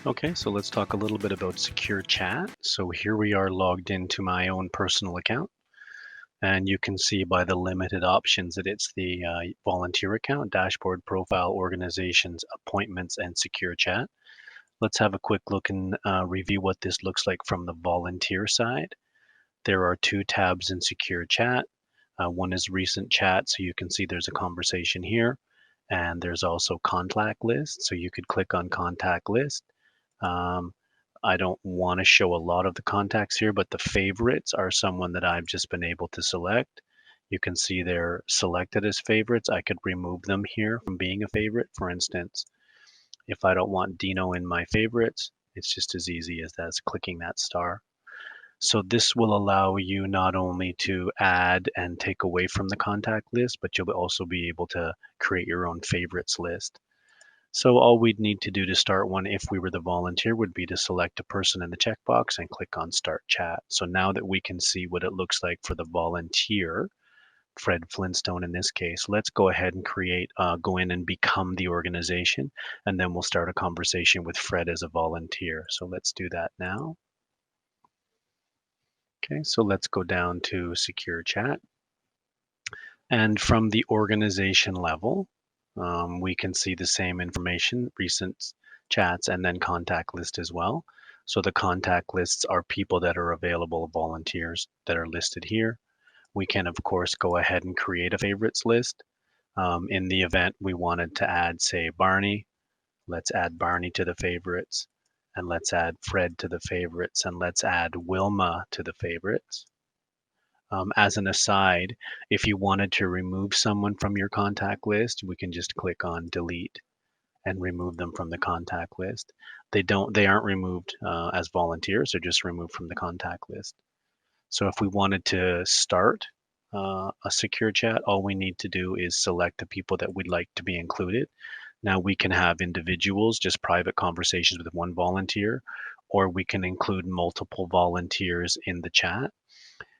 Okay, so let's talk a little bit about secure chat. So here we are logged into my own personal account, and you can see by the limited options that it's the volunteer account, dashboard, profile, organizations, appointments, and secure chat. Let's have a quick look and review what this looks like from the volunteer side. There are two tabs in secure chat. One is recent chat, so you can see there's a conversation here, and there's also contact list, so you could click on contact list. Um, I don't want to show a lot of the contacts here, but the favorites are someone that I've just been able to select. You can see they're selected as favorites. I could remove them here from being a favorite. For instance, if I don't want Dino in my favorites, it's just as easy as that, clicking that star. So this will allow you not only to add and take away from the contact list, but you'll also be able to create your own favorites list. So all we'd need to do to start one if we were the volunteer would be to select a person in the checkbox and click on Start Chat. So now that we can see what it looks like for the volunteer, Fred Flintstone in this case, let's go ahead and go in and become the organization, and then we'll start a conversation with Fred as a volunteer. So let's do that now. Okay, so let's go down to Secure Chat. And from the organization level, we can see the same information, recent chats, and then contact list as well. So the contact lists are people that are available, volunteers that are listed here. We can, of course, go ahead and create a favorites list. In the event we wanted to add, say, Barney, let's add Barney to the favorites, and let's add Fred to the favorites, and let's add Wilma to the favorites. As an aside, if you wanted to remove someone from your contact list, we can just click on delete and remove them from the contact list. They aren't removed as volunteers, they're just removed from the contact list. So if we wanted to start a secure chat, all we need to do is select the people that we'd like to be included. Now we can have individuals, just private conversations with one volunteer, or we can include multiple volunteers in the chat.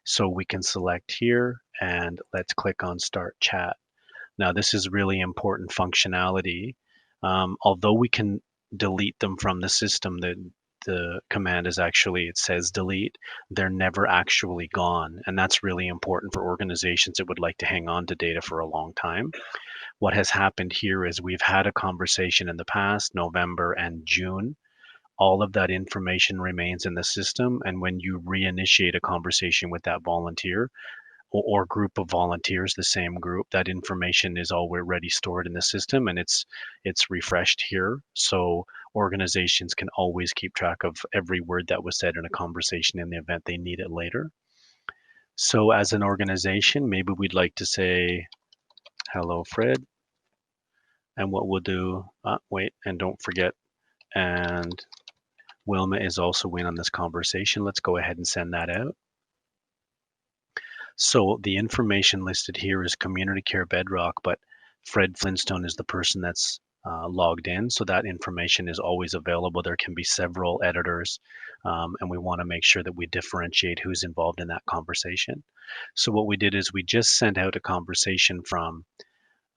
So we can select here and let's click on Start Chat. Now this is really important functionality. Although we can delete them from the system, the command is actually, it says delete, they're never actually gone. And that's really important for organizations that would like to hang on to data for a long time. What has happened here is we've had a conversation in the past, November and June. All of that information remains in the system. And when you reinitiate a conversation with that volunteer or group of volunteers, the same group, that information is already stored in the system and it's refreshed here. So organizations can always keep track of every word that was said in a conversation in the event they need it later. So as an organization, maybe we'd like to say, hello, Fred. And what we'll do, wait, and don't forget, and Wilma is also in on this conversation. Let's go ahead and send that out. So the information listed here is Community Care Bedrock, but Fred Flintstone is the person that's logged in. So that information is always available. There can be several editors, and we want to make sure that we differentiate who's involved in that conversation. So what we did is we just sent out a conversation from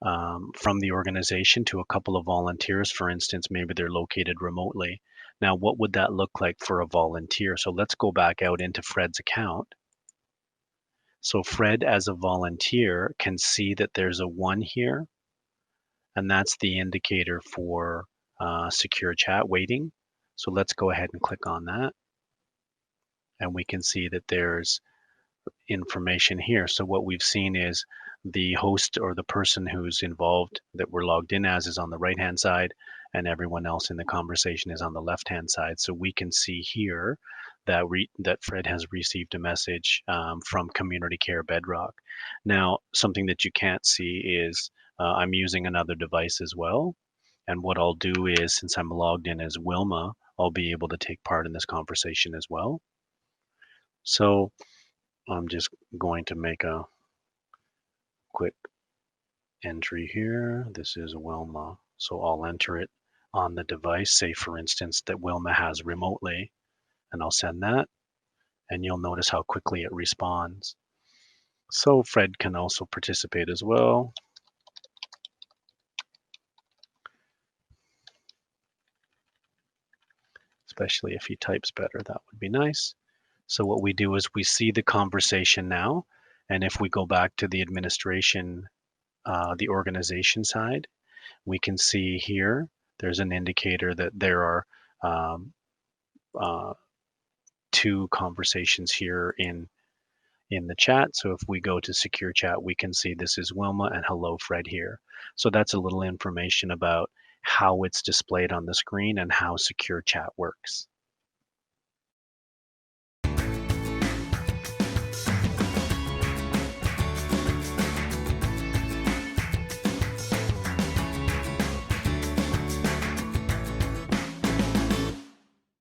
the organization to a couple of volunteers. For instance, maybe they're located remotely. Now, what would that look like for a volunteer? So let's go back out into Fred's account. So Fred, as a volunteer, can see that there's a 1 here, and that's the indicator for secure chat waiting. So let's go ahead and click on that. And we can see that there's information here. So what we've seen is the host or the person who's involved that we're logged in as is on the right-hand side, and everyone else in the conversation is on the left-hand side. So we can see here that that Fred has received a message from Community Care Bedrock. Now, something that you can't see is I'm using another device as well. And what I'll do is, since I'm logged in as Wilma, I'll be able to take part in this conversation as well. So I'm just going to make a quick entry here. This is Wilma. So I'll enter it on the device, say for instance that Wilma has remotely, and I'll send that, and you'll notice how quickly it responds. So Fred can also participate as well. especially if he types better, that would be nice. So what we do is we see the conversation now, and if we go back to the administration, the organization side, we can see here, there's an indicator that there are uh, 2 conversations here in the chat. So if we go to secure chat, we can see this is Wilma and hello Fred here. So that's a little information about how it's displayed on the screen and how secure chat works.